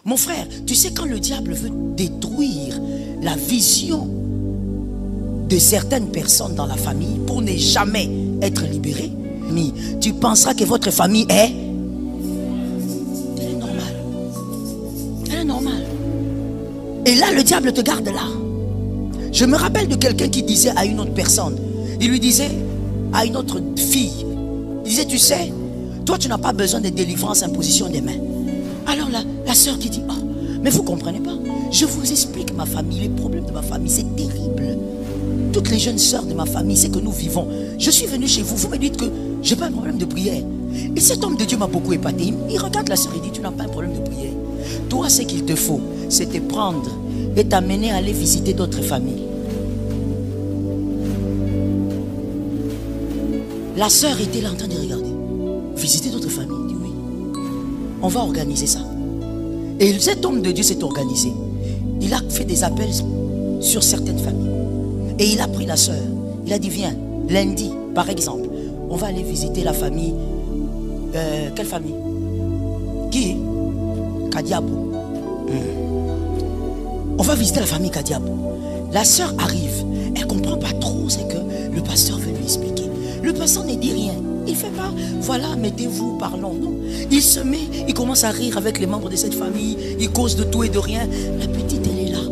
Mon frère, tu sais quand le diable veut détruire la vision de certaines personnes dans la famille pour ne jamais être libéré, tu penseras que votre famille est... Elle est normale. Elle est normale. Et là, le diable te garde là. Je me rappelle de quelqu'un qui disait à une autre personne, il lui disait à une autre fille, il disait, tu sais, toi tu n'as pas besoin de délivrance, imposition des mains. Alors la sœur qui dit, oh, mais vous ne comprenez pas, je vous explique ma famille, les problèmes de ma famille, c'est terrible. Toutes les jeunes sœurs de ma famille, c'est que nous vivons. Je suis venu chez vous, vous me dites que je n'ai pas un problème de prière. Et cet homme de Dieu m'a beaucoup épaté. Il regarde la sœur et dit, tu n'as pas un problème de prière. Toi, ce qu'il te faut, c'est te prendre et t'amener à aller visiter d'autres familles. La sœur était là en train de regarder. Visiter d'autres familles. Il dit oui. On va organiser ça. Et cet homme de Dieu s'est organisé. Il a fait des appels sur certaines familles. Et il a pris la sœur. Il a dit viens, lundi par exemple, on va aller visiter la famille. Quelle famille? Qui? Kadiabo. On va visiter la famille Kadiabo. La sœur arrive. Elle ne comprend pas trop ce que le pasteur veut lui expliquer. Le pasteur ne dit rien. Il ne fait pas, voilà, mettez-vous, parlons. Non. Il se met, il commence à rire avec les membres de cette famille. Il cause de tout et de rien. La petite, elle est là.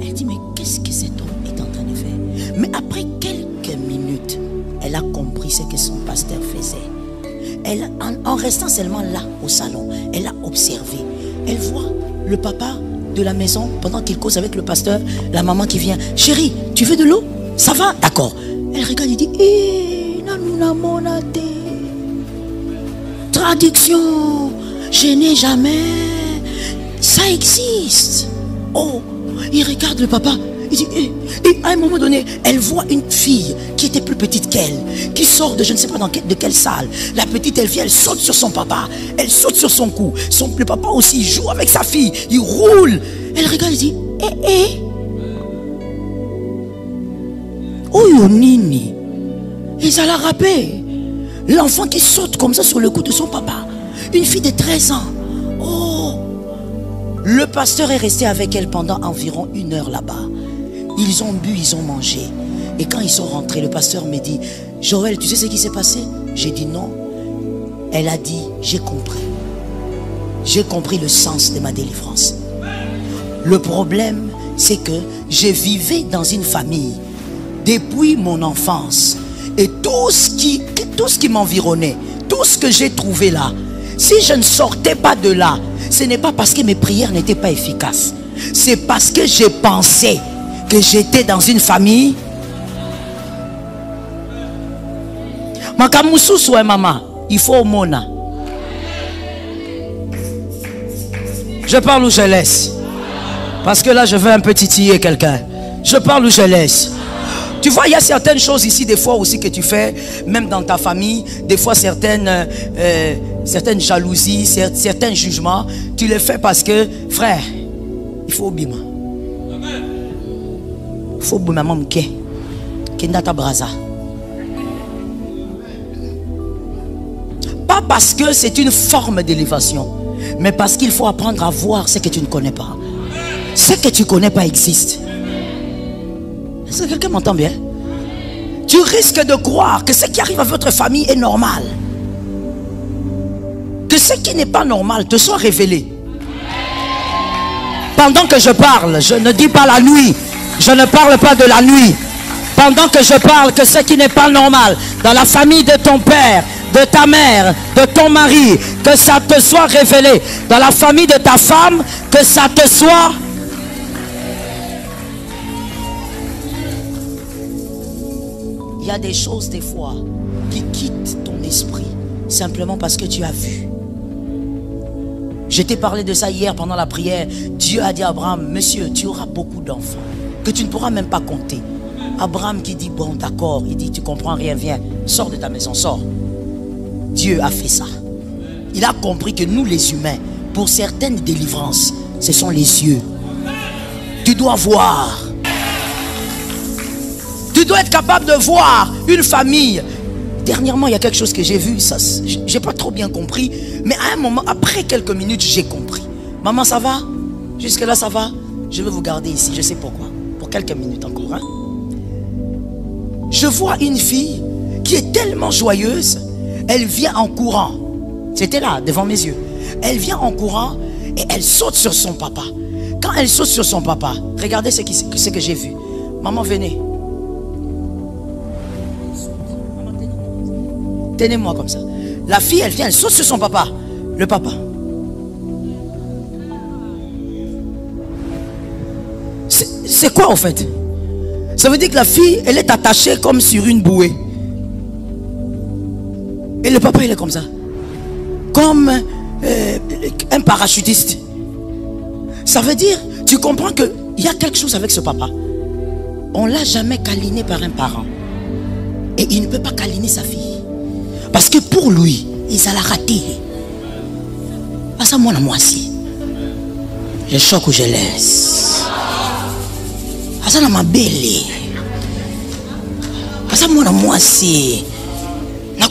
Elle dit, mais qu'est-ce que cet homme est en train de faire? Mais après quelques minutes, elle a compris ce que son pasteur faisait. Elle, en restant seulement là, au salon, elle a observé. Elle voit le papa de la maison, pendant qu'il cause avec le pasteur, la maman qui vient. Chérie, tu veux de l'eau? Ça va? D'accord. Elle regarde et dit, traduction, je n'ai jamais. Ça existe. Oh, il regarde le papa. Il dit, et à un moment donné, elle voit une fille qui était plus petite qu'elle, qui sort de je ne sais pas de quelle salle. La petite, elle vient, elle saute sur son papa, elle saute sur son cou. Le papa aussi, il joue avec sa fille, il roule. Elle regarde et dit, oh nini. Et ça l'a rappelé. L'enfant qui saute comme ça sur le cou de son papa. Une fille de 13 ans. Oh. Le pasteur est resté avec elle pendant environ 1 heure là-bas. Ils ont bu, ils ont mangé. Et quand ils sont rentrés, le pasteur me dit, Joël, tu sais ce qui s'est passé? J'ai dit non. Elle a dit, j'ai compris. J'ai compris le sens de ma délivrance. Le problème, c'est que je vivais dans une famille depuis mon enfance. Et tout ce qui m'environnait, tout ce que j'ai trouvé là, si je ne sortais pas de là, ce n'est pas parce que mes prières n'étaient pas efficaces. C'est parce que j'ai pensé que j'étais dans une famille. Makamusu soit maman, il faut au mona. Je parle ou je laisse? Parce que là je veux un peu titiller quelqu'un. Je parle ou je laisse? Tu vois, il y a certaines choses ici, des fois aussi que tu fais, même dans ta famille, des fois certaines jalousies, certains jugements, tu les fais parce que, frère, il faut oublier. Il faut oublier maman qui est braza. Pas parce que c'est une forme d'élévation, mais parce qu'il faut apprendre à voir ce que tu ne connais pas. Ce que tu ne connais pas existe. Est-ce que quelqu'un m'entend bien? Tu risques de croire que ce qui arrive à votre famille est normal. Que ce qui n'est pas normal te soit révélé. Pendant que je parle, je ne dis pas la nuit. Je ne parle pas de la nuit. Pendant que je parle, que ce qui n'est pas normal dans la famille de ton père, de ta mère, de ton mari, que ça te soit révélé. Dans la famille de ta femme, que ça te soit... Il y a des choses des fois qui quittent ton esprit simplement parce que tu as vu. Je t'ai parlé de ça hier pendant la prière. Dieu a dit à Abraham, monsieur, tu auras beaucoup d'enfants que tu ne pourras même pas compter. Abraham qui dit, bon d'accord, il dit, tu comprends rien, viens, sors de ta maison, sors. Dieu a fait ça. Il a compris que nous les humains, pour certaines délivrances, ce sont les yeux. Tu dois voir. Tu dois être capable de voir une famille. Dernièrement, il y a quelque chose que j'ai vu, ça, j'ai pas trop bien compris, mais à un moment, après quelques minutes, j'ai compris. Maman, ça va? Jusque-là, ça va? Je vais vous garder ici, je sais pourquoi. Pour quelques minutes encore. Hein? Je vois une fille qui est tellement joyeuse. Elle vient en courant. C'était là, devant mes yeux. Elle vient en courant et elle saute sur son papa. Quand elle saute sur son papa, regardez ce que j'ai vu. Maman, venez. Tenez-moi comme ça. La fille, elle vient, elle saute sur son papa. Le papa. C'est quoi en fait? Ça veut dire que la fille, elle est attachée comme sur une bouée. Et le papa, il est comme ça. Comme un parachutiste. Ça veut dire, tu comprends qu'il y a quelque chose avec ce papa. On ne l'a jamais câliné par un parent. Et il ne peut pas câliner sa fille. Parce que pour lui, il l'a raté. Pas ça, moi, moi aussi. Je choque ou je laisse. Pas ça, ma belle. Pas ça, moi, aussi. Je ne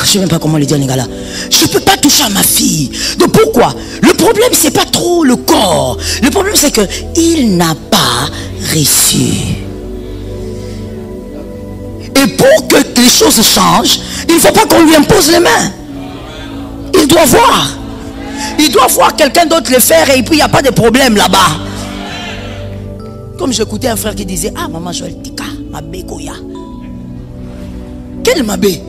sais même pas comment le dire, les gars là. Je ne peux pas toucher à ma fille. Donc pourquoi? Le problème, ce n'est pas trop le corps. Le problème, c'est qu'il n'a pas reçu. Et pour que les choses changent, il ne faut pas qu'on lui impose les mains. Il doit voir. Il doit voir quelqu'un d'autre le faire et puis il n'y a pas de problème là-bas. Comme j'écoutais un frère qui disait, ah maman Joël Tika, ma bégoya. Quel mabé?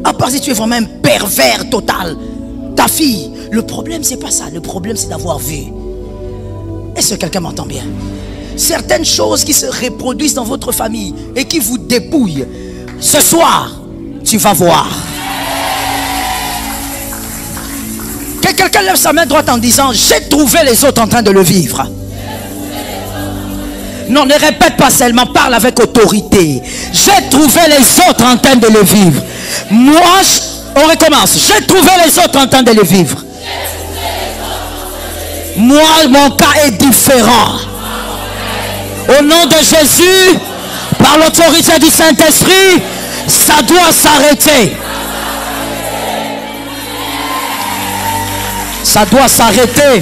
À part si tu es vraiment un pervers total. Ta fille, le problème c'est pas ça. Le problème c'est d'avoir vu. Est-ce que quelqu'un m'entend bien? Certaines choses qui se reproduisent dans votre famille et qui vous dépouillent. Ce soir, tu vas voir. Que quelqu'un lève sa main droite en disant, j'ai trouvé les autres en train de le vivre. Non, ne répète pas seulement, parle avec autorité. J'ai trouvé les autres en train de le vivre. Moi, on recommence. J'ai trouvé les autres en train de le vivre. Moi, mon cas est différent. Au nom de Jésus, par l'autorité du Saint-Esprit, ça doit s'arrêter. Ça doit s'arrêter.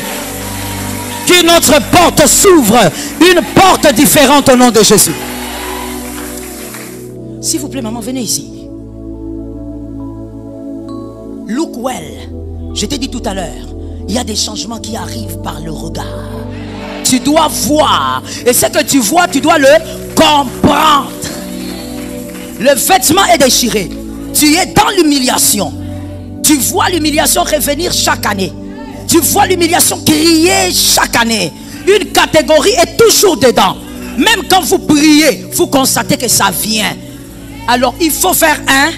Qu'une autre porte s'ouvre, une porte différente au nom de Jésus. S'il vous plaît, maman, venez ici. Look well. Je t'ai dit tout à l'heure, il y a des changements qui arrivent par le regard. Tu dois voir. Et ce que tu vois, tu dois le comprendre. Le vêtement est déchiré. Tu es dans l'humiliation. Tu vois l'humiliation revenir chaque année. Tu vois l'humiliation crier chaque année. Une catégorie est toujours dedans. Même quand vous priez, vous constatez que ça vient. Alors il faut faire un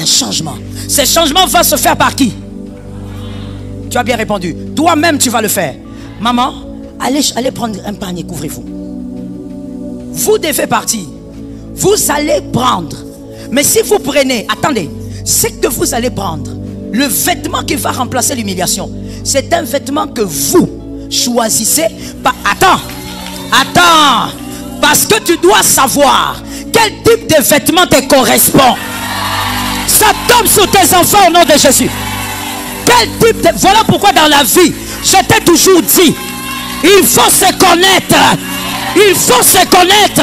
changement. Ce changement va se faire par qui? Tu as bien répondu. Toi-même tu vas le faire. Maman, allez prendre un panier, couvrez-vous. Vous devez partir. Vous allez prendre. Mais si vous prenez, attendez, c'est que vous allez prendre. Le vêtement qui va remplacer l'humiliation, c'est un vêtement que vous choisissez. Attends, parce que tu dois savoir quel type de vêtement te correspond. Ça tombe sur tes enfants au nom de Jésus. Quel type de... Voilà pourquoi dans la vie, je t'ai toujours dit, il faut se connaître. Il faut se connaître.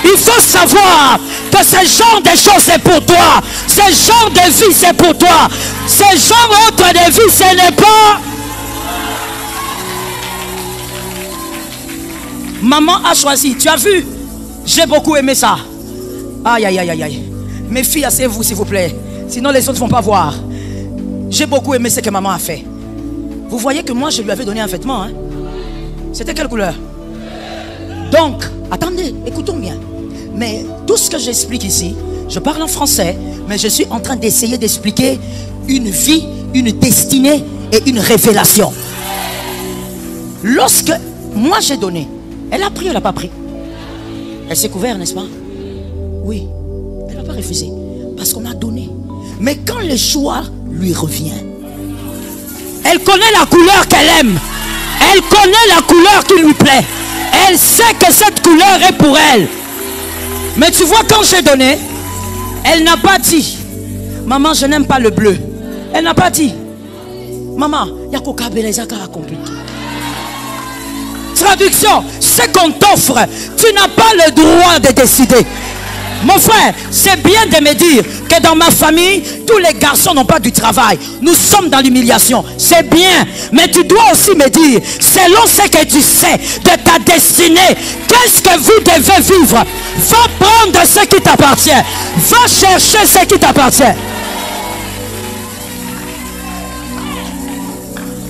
Il faut savoir que ce genre de choses c'est pour toi. Ce genre de vie c'est pour toi. Ce genre autre de vie ce n'est pas. Maman a choisi. Tu as vu? J'ai beaucoup aimé ça. Aïe aïe aïe aïe. Mes filles, asseyez-vous s'il vous plaît. Sinon les autres ne vont pas voir. J'ai beaucoup aimé ce que maman a fait. Vous voyez que moi je lui avais donné un vêtement. Hein? C'était quelle couleur? Donc, attendez, écoutons bien. Mais tout ce que j'explique ici, je parle en français, mais je suis en train d'essayer d'expliquer une vie, une destinée et une révélation. Lorsque moi j'ai donné, elle a pris ou elle n'a pas pris? Elle s'est couverte, n'est-ce pas? Oui, elle n'a pas refusé. Parce qu'on a donné. Mais quand le choix lui revient, elle connaît la couleur qu'elle aime. Elle connaît la couleur qui lui plaît. Elle sait que cette couleur est pour elle. Mais tu vois, quand j'ai donné, elle n'a pas dit, maman, je n'aime pas le bleu. Elle n'a pas dit, Maman, il y a qu'au Belezaka à compliquer. Traduction, ce qu'on t'offre, tu n'as pas le droit de décider. Mon frère, c'est bien de me dire que dans ma famille, tous les garçons n'ont pas du travail. Nous sommes dans l'humiliation. C'est bien. Mais tu dois aussi me dire, selon ce que tu sais de ta destinée, qu'est-ce que vous devez vivre? Va prendre ce qui t'appartient. Va chercher ce qui t'appartient.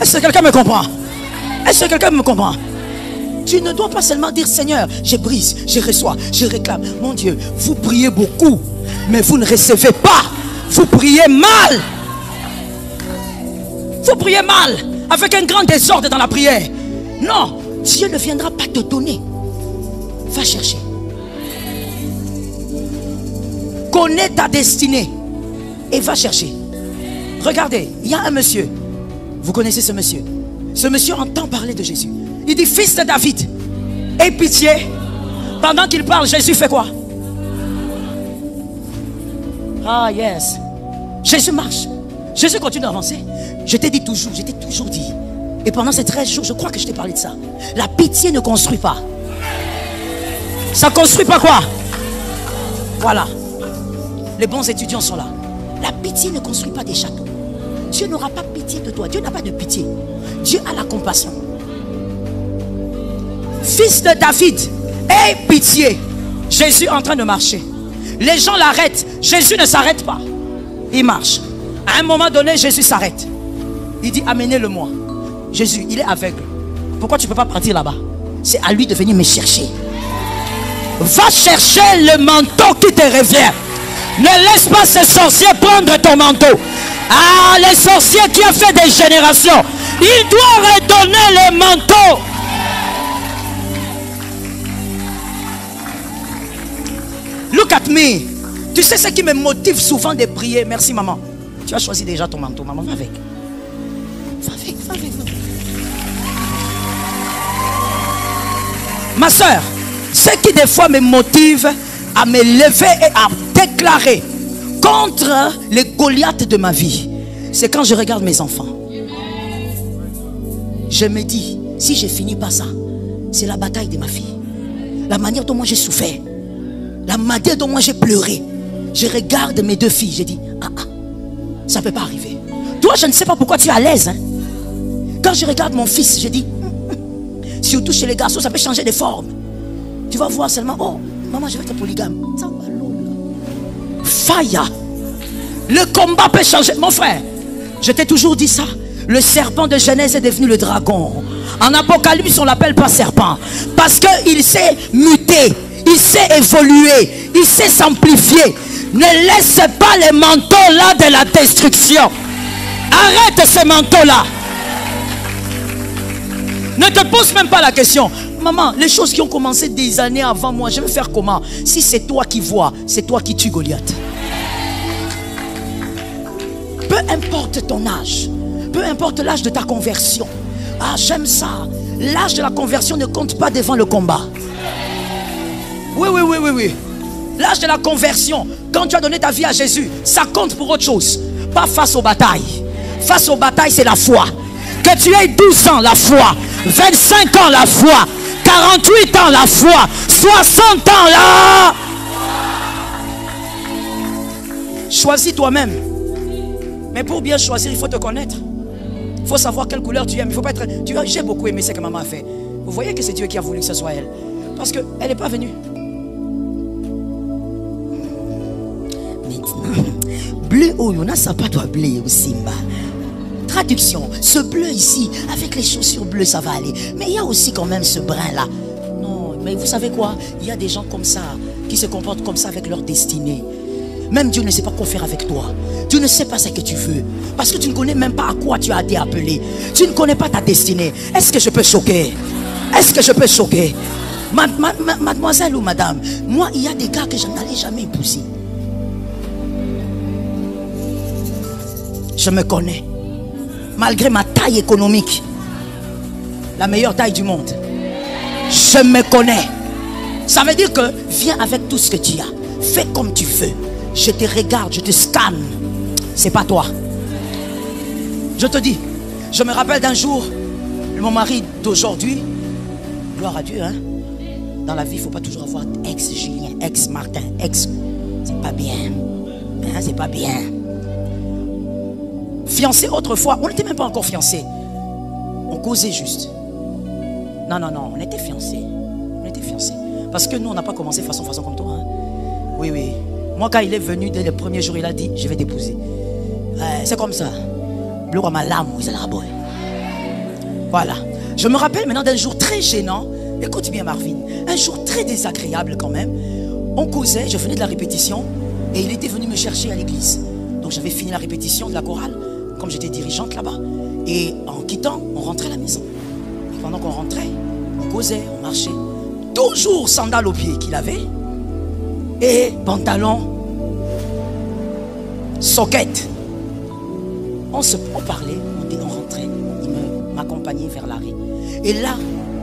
Est-ce que quelqu'un me comprend? Est-ce que quelqu'un me comprend? Tu ne dois pas seulement dire Seigneur, je brise, je reçois, je réclame. Mon Dieu, vous priez beaucoup, mais vous ne recevez pas. Vous priez mal. Vous priez mal, avec un grand désordre dans la prière. Non, Dieu ne viendra pas te donner. Va chercher. Connais ta destinée et va chercher. Regardez, il y a un monsieur. Vous connaissez ce monsieur? Ce monsieur entend parler de Jésus. Il dit, fils de David, aie pitié. Pendant qu'il parle, Jésus fait quoi? Ah yes. Jésus marche. Jésus continue d'avancer. Je t'ai dit toujours, je t'ai toujours dit. Et pendant ces 13 jours, je crois que je t'ai parlé de ça. La pitié ne construit pas. Ça construit pas quoi? Voilà. Les bons étudiants sont là. La pitié ne construit pas des châteaux. Dieu n'aura pas pitié de toi. Dieu n'a pas de pitié. Dieu a la compassion. Fils de David, aie pitié. Jésus est en train de marcher. Les gens l'arrêtent. Jésus ne s'arrête pas. Il marche. À un moment donné, Jésus s'arrête. Il dit, amenez-le-moi. Jésus, il est aveugle. Pourquoi tu ne peux pas partir là-bas? C'est à lui de venir me chercher. Va chercher le manteau qui te revient. Ne laisse pas ce sorcier prendre ton manteau. Ah, les sorciers qui ont fait des générations, il doit redonner le manteau. Look at me. Tu sais ce qui me motive souvent de prier. Merci maman. Tu as choisi déjà ton manteau. Maman, va avec. Va avec, va avec. Ma soeur, ce qui des fois me motive à me lever et à déclarer contre les Goliaths de ma vie, c'est quand je regarde mes enfants. Je me dis, si je finis pas ça, c'est la bataille de ma fille. La manière dont moi j'ai souffert, la manière dont moi j'ai pleuré. Je regarde mes deux filles, je dis, ça ne peut pas arriver. Toi, je ne sais pas pourquoi tu es à l'aise. Hein? Quand je regarde mon fils, je dis, surtout chez les garçons, ça peut changer de forme. Tu vas voir seulement, oh, maman, je vais être polygame. Faya. Le combat peut changer. Mon frère, je t'ai toujours dit ça. Le serpent de Genèse est devenu le dragon. En Apocalypse, on ne l'appelle pas serpent. Parce qu'il s'est muté. Il sait évoluer. Il sait s'amplifier. Ne laisse pas les manteaux là de la destruction. Arrête ces manteaux là. Ne te pose même pas la question. Maman, les choses qui ont commencé des années avant moi, je vais faire comment? Si c'est toi qui vois, c'est toi qui tues Goliath. Peu importe ton âge, peu importe l'âge de ta conversion. Ah, j'aime ça. L'âge de la conversion ne compte pas devant le combat. Oui. L'âge de la conversion, quand tu as donné ta vie à Jésus, ça compte pour autre chose. Pas face aux batailles. Face aux batailles, c'est la foi. Que tu aies 12 ans, la foi. 25 ans, la foi. 48 ans, la foi. 60 ans, là. Choisis toi-même. Mais pour bien choisir, il faut te connaître. Il faut savoir quelle couleur tu aimes. Il faut pas être... J'ai beaucoup aimé ce que maman a fait. Vous voyez que c'est Dieu qui a voulu que ce soit elle. Parce qu'elle n'est pas venue. Maintenant, bleu, oh, on a ça pas toi bleu au Simba. Traduction, ce bleu ici, avec les chaussures bleues, ça va aller. Mais il y a aussi quand même ce brin là. Non, mais vous savez quoi? Il y a des gens comme ça, qui se comportent comme ça avec leur destinée. Même Dieu ne sait pas quoi faire avec toi. Dieu ne sait pas ce que tu veux. Parce que tu ne connais même pas à quoi tu as été appelé. Tu ne connais pas ta destinée. Est-ce que je peux choquer? Est-ce que je peux choquer? Mademoiselle ou madame, moi, il y a des gars que je n'allais jamais épouser. Je me connais. Malgré ma taille économique, la meilleure taille du monde, je me connais. Ça veut dire que viens avec tout ce que tu as. Fais comme tu veux. Je te regarde, je te scanne. C'est pas toi. Je te dis, Je me rappelle d'un jour, mon mari d'aujourd'hui, gloire à Dieu, hein. Dans la vie, il ne faut pas toujours avoir ex-Julien, ex-Martin, ex... C'est pas bien. Hein, c'est pas bien. Fiancé autrefois, on n'était même pas encore fiancés. On causait juste. Non, non, non, on était fiancés. On était fiancés. Parce que nous, on n'a pas commencé façon comme toi. Hein. Oui, oui. Moi, quand il est venu, dès le premier jour, il a dit, je vais t'épouser. C'est comme ça. Voilà. Je me rappelle maintenant d'un jour très gênant. Écoute bien, Marvin. Un jour très désagréable quand même. On causait, je venais de la répétition et il était venu me chercher à l'église. Donc j'avais fini la répétition de la chorale, comme j'étais dirigeante là-bas. Et en quittant, on rentrait à la maison. Et pendant qu'on rentrait, on causait, on marchait. Toujours sandales aux pieds qu'il avait. Et pantalon, soquette. On parlait, on rentrait. Il m'accompagnait vers l'arrêt. Et là,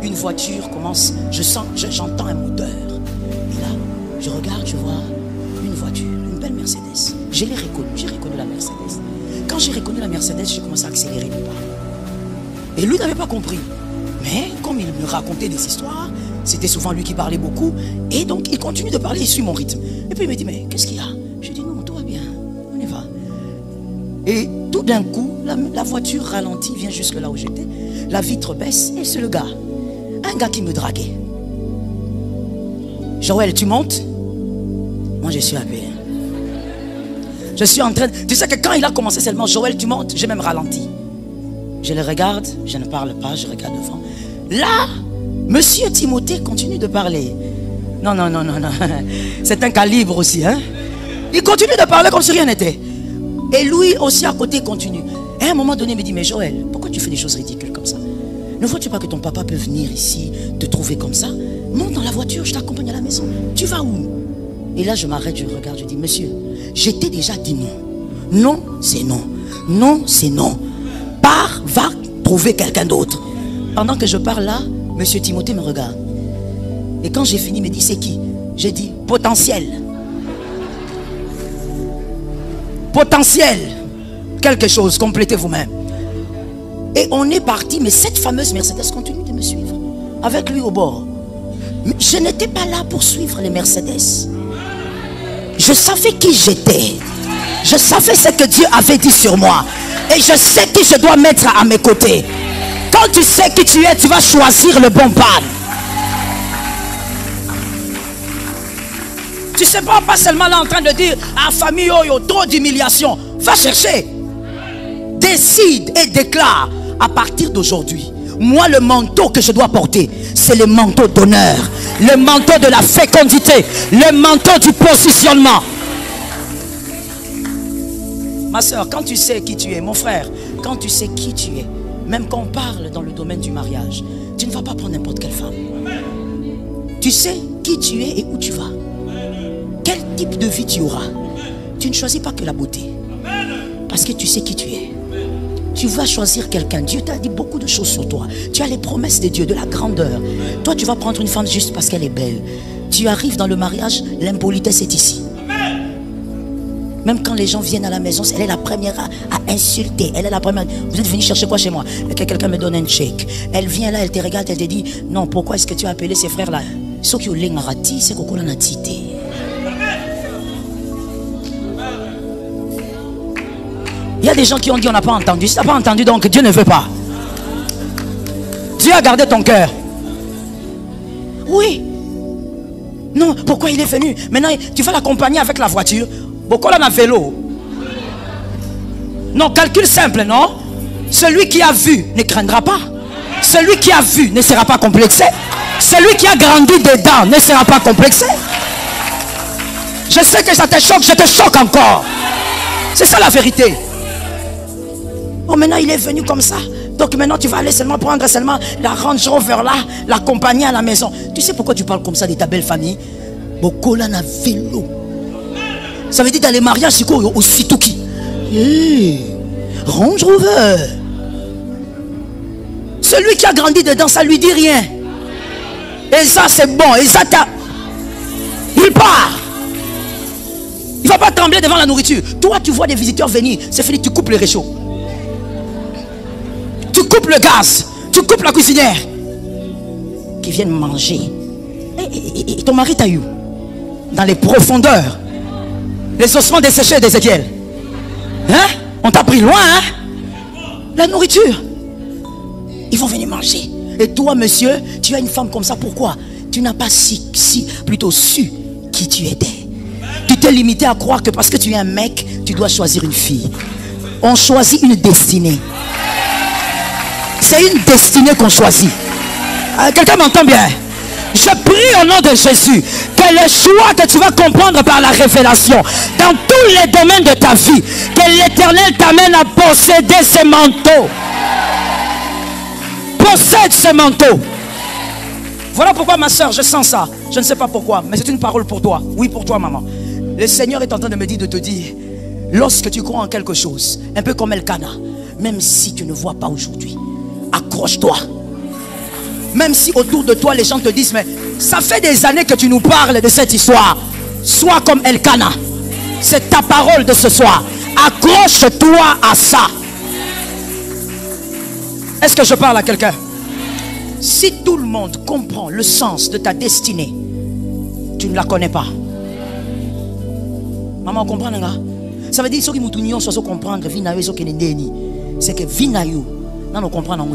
une voiture commence, j'entends un moteur. Et là, je regarde, je vois une voiture, une belle Mercedes. Je l'ai reconnue, j'ai reconnu la Mercedes. Quand j'ai reconnu la Mercedes, j'ai commencé à accélérer les pas. Et lui n'avait pas compris. Mais comme il me racontait des histoires, c'était souvent lui qui parlait beaucoup. Et donc il continue de parler, il suit mon rythme. Et puis il me dit, mais qu'est-ce qu'il y a? Je dis, non, tout va bien, on y va. Et tout d'un coup, la voiture ralentit, vient jusque là où j'étais. La vitre baisse et c'est le gars. Un gars qui me draguait. Joël, tu montes? Moi, je suis appelé. Je suis en train... Tu sais que quand il a commencé seulement, Joël, tu montes, j'ai même ralenti. Je le regarde, je ne parle pas, je regarde devant. Là, Monsieur Timothée continue de parler. Non, non, non, non, non. C'est un calibre aussi, hein. Il continue de parler comme si rien n'était. Et lui aussi à côté continue. Et à un moment donné, il me dit, mais Joël, pourquoi tu fais des choses ridicules comme ça? Ne vois-tu pas que ton papa peut venir ici te trouver comme ça? Monte dans la voiture, je t'accompagne à la maison. Tu vas où? Et là, je m'arrête, je regarde, je dis, monsieur, j'étais déjà dit non. Non, c'est non. Non, c'est non. Pars, va trouver quelqu'un d'autre. Pendant que je parle là, monsieur Timothée me regarde. Et quand j'ai fini, il me dit, c'est qui? J'ai dit, potentiel. Potentiel. Quelque chose, complétez vous-même. Et on est parti, mais cette fameuse Mercedes continue de me suivre. Avec lui au bord. Mais je n'étais pas là pour suivre les Mercedes. Je savais qui j'étais. Je savais ce que Dieu avait dit sur moi. Et je sais qui je dois mettre à mes côtés. Quand tu sais qui tu es, tu vas choisir le bon pan. Tu ne sais pas seulement là en train de dire à famille, oh, yo, trop d'humiliation. Va chercher. Décide et déclare à partir d'aujourd'hui. Moi, le manteau que je dois porter, c'est le manteau d'honneur, le manteau de la fécondité, le manteau du positionnement. Ma soeur, quand tu sais qui tu es, mon frère, quand tu sais qui tu es, même quand on parle dans le domaine du mariage, tu ne vas pas prendre n'importe quelle femme. Tu sais qui tu es et où tu vas. Quel type de vie tu auras. Tu ne choisis pas que la beauté. Parce que tu sais qui tu es. Tu vas choisir quelqu'un. Dieu t'a dit beaucoup de choses sur toi. Tu as les promesses de Dieu, de la grandeur. Toi, tu vas prendre une femme juste parce qu'elle est belle. Tu arrives dans le mariage, l'impolitesse est ici. Même quand les gens viennent à la maison, elle est la première à insulter. Elle est la première. Vous êtes venu chercher quoi chez moi? Que quelqu'un me donne un chèque. Elle vient là, elle te regarde, elle te dit, non, pourquoi est-ce que tu as appelé ces frères-là? Ce qui ont l'engarati, c'est qu'on a tité. Il y a des gens qui ont dit on n'a pas entendu. Si tu n'as pas entendu, donc Dieu ne veut pas. Dieu a gardé ton cœur. Oui. Non, pourquoi il est venu? Maintenant, tu vas l'accompagner avec la voiture. Beaucoup là, dans vélo. Non, calcul simple, non? Celui qui a vu ne craindra pas. Celui qui a vu ne sera pas complexé. Celui qui a grandi dedans ne sera pas complexé. Je sais que ça te choque, je te choque encore. C'est ça la vérité. Oh, maintenant il est venu comme ça. Donc maintenant tu vas aller seulement prendre seulement la Range Rover là, l'accompagner à la maison. Tu sais pourquoi tu parles comme ça de ta belle famille? Beaucoup là na vélo. Ça veut dire dans les mariages c'est quoi aussi tout qui? Range Rover. Celui qui a grandi dedans, ça lui dit rien. Et ça c'est bon. Et ça il part. Il ne va pas trembler devant la nourriture. Toi tu vois des visiteurs venir. C'est fini, tu coupes les réchauds. coupes le gaz, tu coupes la cuisinière, qui viennent manger. Et ton mari t'a eu dans les profondeurs, les ossements desséchés d'Ézéchiel. Hein? On t'a pris loin, hein? La nourriture. Ils vont venir manger. Et toi, monsieur, tu as une femme comme ça. Pourquoi? Tu n'as pas plutôt su qui tu étais. Tu t'es limité à croire que parce que tu es un mec, tu dois choisir une fille. On choisit une destinée. C'est une destinée qu'on choisit. Quelqu'un m'entend bien? Je prie au nom de Jésus que le choix que tu vas comprendre par la révélation dans tous les domaines de ta vie, que l'Éternel t'amène à posséder ces manteaux. Possède ce manteau. Voilà pourquoi ma soeur, je sens ça. Je ne sais pas pourquoi, mais c'est une parole pour toi. Oui, pour toi, maman. Le Seigneur est en train de me dire, de te dire, lorsque tu crois en quelque chose, un peu comme Elkana, même si tu ne vois pas aujourd'hui, accroche-toi. Même si autour de toi les gens te disent, mais ça fait des années que tu nous parles de cette histoire. Sois comme Elkana. C'est ta parole de ce soir. Accroche-toi à ça. Est-ce que je parle à quelqu'un? Si tout le monde comprend le sens de ta destinée, tu ne la connais pas. Maman, comprend? Ça veut dire que nous devons comprendre c'est que nous comprenons.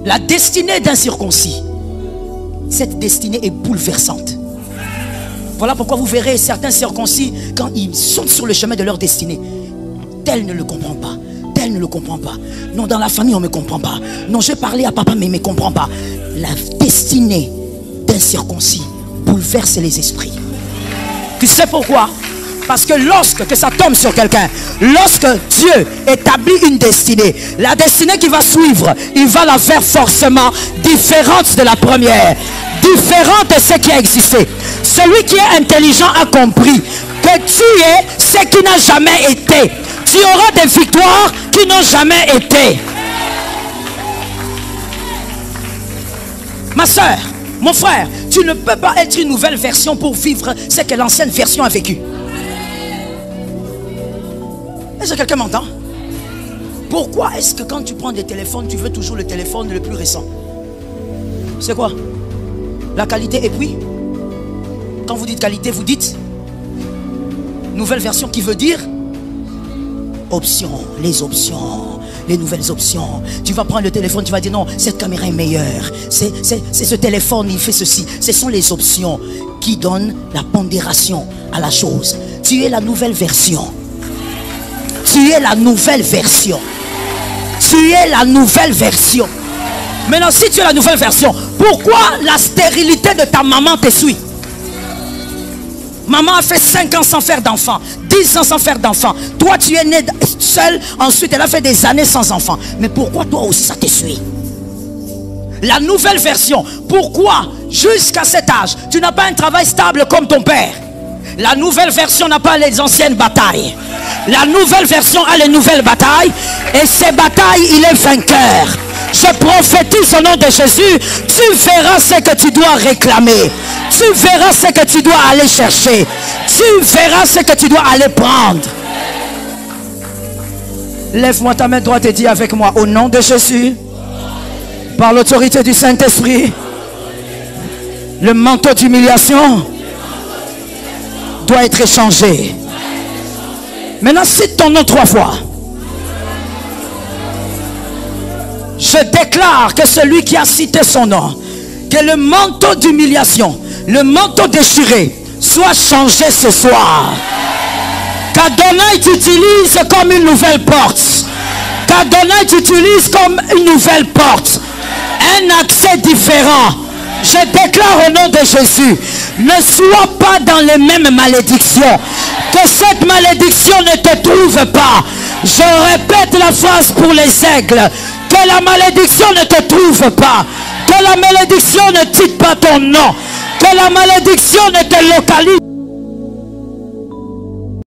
La destinée d'un circoncis, cette destinée est bouleversante. Voilà pourquoi vous verrez certains circoncis, quand ils sont sur le chemin de leur destinée, tel ne le comprend pas, tel ne le comprend pas. Non, dans la famille on ne me comprend pas. Non, j'ai parlé à papa mais il ne me comprend pas. La destinée d'un circoncis bouleverse les esprits. Tu sais pourquoi? Parce que lorsque ça tombe sur quelqu'un, lorsque Dieu établit une destinée, la destinée qui va suivre, il va la faire forcément différente de la première, différente de ce qui a existé. Celui qui est intelligent a compris que tu es ce qui n'a jamais été. Tu auras des victoires qui n'ont jamais été. Ma soeur, mon frère, tu ne peux pas être une nouvelle version pour vivre ce que l'ancienne version a vécu. Est-ce que quelqu'un m'entend? Pourquoi est-ce que quand tu prends des téléphones, tu veux toujours le téléphone le plus récent? C'est quoi? La qualité. Et puis, quand vous dites qualité, vous dites nouvelle version, qui veut dire options, les options, les nouvelles options. Tu vas prendre le téléphone, tu vas dire non, cette caméra est meilleure, c'est ce téléphone, il fait ceci. Ce sont les options qui donnent la pondération à la chose. Tu es la nouvelle version. Tu es la nouvelle version. Tu es la nouvelle version. Maintenant, si tu es la nouvelle version, pourquoi la stérilité de ta maman te suit? Maman a fait 5 ans sans faire d'enfant, 10 ans sans faire d'enfant. Toi, tu es né seul, ensuite elle a fait des années sans enfant. Mais pourquoi toi aussi ça te suit? La nouvelle version, pourquoi jusqu'à cet âge, tu n'as pas un travail stable comme ton père? La nouvelle version n'a pas les anciennes batailles. La nouvelle version a les nouvelles batailles. Et ces batailles, il est vainqueur. Je prophétise au nom de Jésus. Tu verras ce que tu dois réclamer. Tu verras ce que tu dois aller chercher. Tu verras ce que tu dois aller prendre. Lève-moi ta main droite et dis avec moi, au nom de Jésus, par l'autorité du Saint-Esprit, le manteau d'humiliation doit être échangé. Maintenant, cite ton nom 3 fois. Je déclare que celui qui a cité son nom, que le manteau d'humiliation, le manteau déchiré, soit changé ce soir. Qu'Adonai t'utilise comme une nouvelle porte. Qu'Adonai t'utilise comme une nouvelle porte. Un accès différent. Je déclare au nom de Jésus, ne sois pas dans les mêmes malédictions. Que cette malédiction ne te trouve pas. Je répète la phrase pour les aigles. Que la malédiction ne te trouve pas. Que la malédiction ne quitte pas ton nom. Que la malédiction ne te localise